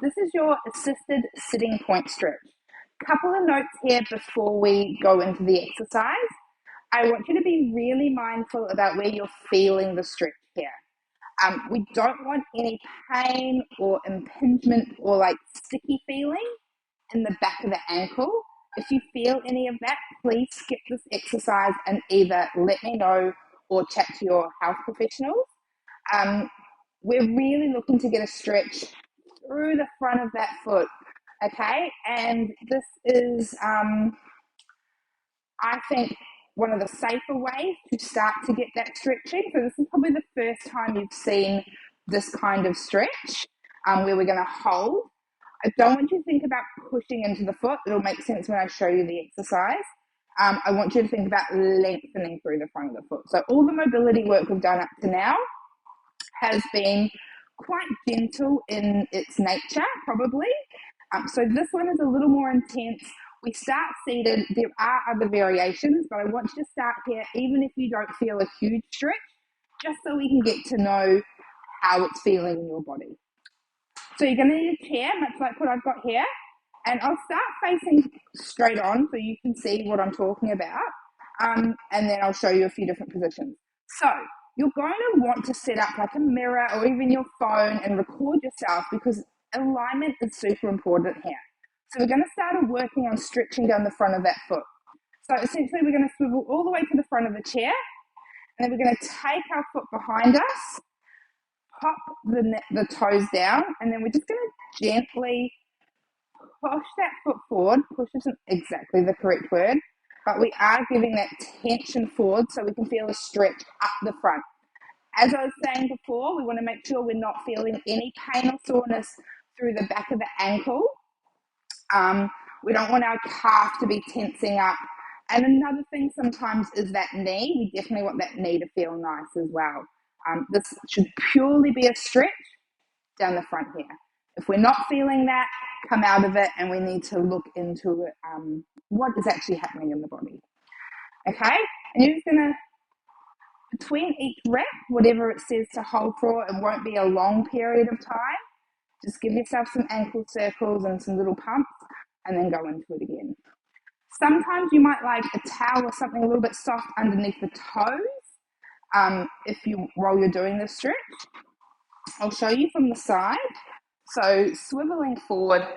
This is your assisted sitting point stretch. Couple of notes here before we go into the exercise. I want you to be really mindful about where you're feeling the stretch here. We don't want any pain or impingement or like sticky feeling in the back of the ankle. If you feel any of that, please skip this exercise and either let me know or chat to your health professionals. We're really looking to get a stretch through the front of that foot, okay? And this is, I think, one of the safer ways to start to get that stretching. So this is probably the first time you've seen this kind of stretch where we're going to hold. I don't want you to think about pushing into the foot. It'll make sense when I show you the exercise. I want you to think about lengthening through the front of the foot. So all the mobility work we've done up to now has been quite gentle in its nature, probably. So this one is a little more intense. We start seated. There are other variations, but I want you to start here, even if you don't feel a huge stretch, just so we can get to know how it's feeling in your body. So you're going to need a chair, much like what I've got here. And I'll start facing straight on so you can see what I'm talking about. And then I'll show you a few different positions. So you're going to want to set up like a mirror or even your phone and record yourself because alignment is super important here. So we're going to start working on stretching down the front of that foot. So essentially we're going to swivel all the way to the front of the chair and then we're going to take our foot behind us, pop the toes down, and then we're just going to gently push that foot forward. Push isn't exactly the correct word, but we are giving that tension forward so we can feel a stretch up the front. As I was saying before, we want to make sure we're not feeling any pain or soreness through the back of the ankle. We don't want our calf to be tensing up. And another thing sometimes is that knee. We definitely want that knee to feel nice as well. This should purely be a stretch down the front here. If we're not feeling that, come out of it and we need to look into it, what is actually happening in the body. Okay? And you're just going to, between each rep, whatever it says to hold for, it won't be a long period of time. Just give yourself some ankle circles and some little pumps and then go into it again. Sometimes you might like a towel or something a little bit soft underneath the toes while you're doing this stretch. I'll show you from the side. So swiveling forward,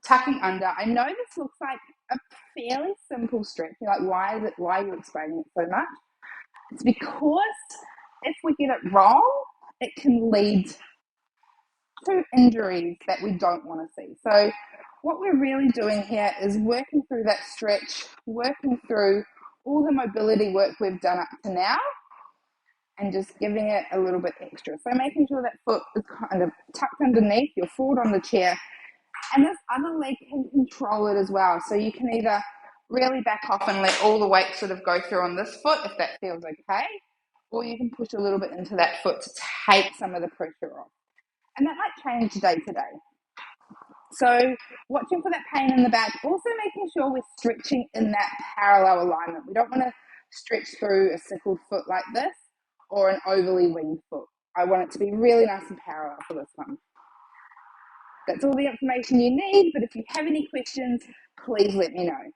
tucking under. I know this looks like a fairly simple stretch. You're like, why are you explaining it so much? It's because if we get it wrong, it can lead to injuries that we don't want to see. So what we're really doing here is working through that stretch, working through all the mobility work we've done up to now, and just giving it a little bit extra. So making sure that foot is kind of tucked underneath, you're forward on the chair, and this other leg can control it as well. So you can either really back off and let all the weight sort of go through on this foot if that feels okay, or you can push a little bit into that foot to take some of the pressure off. And that might change day to day. So watching for that pain in the back, also making sure we're stretching in that parallel alignment. We don't want to stretch through a sickled foot like this or an overly winged foot. I want it to be really nice and parallel for this one. That's all the information you need, but if you have any questions, please let me know.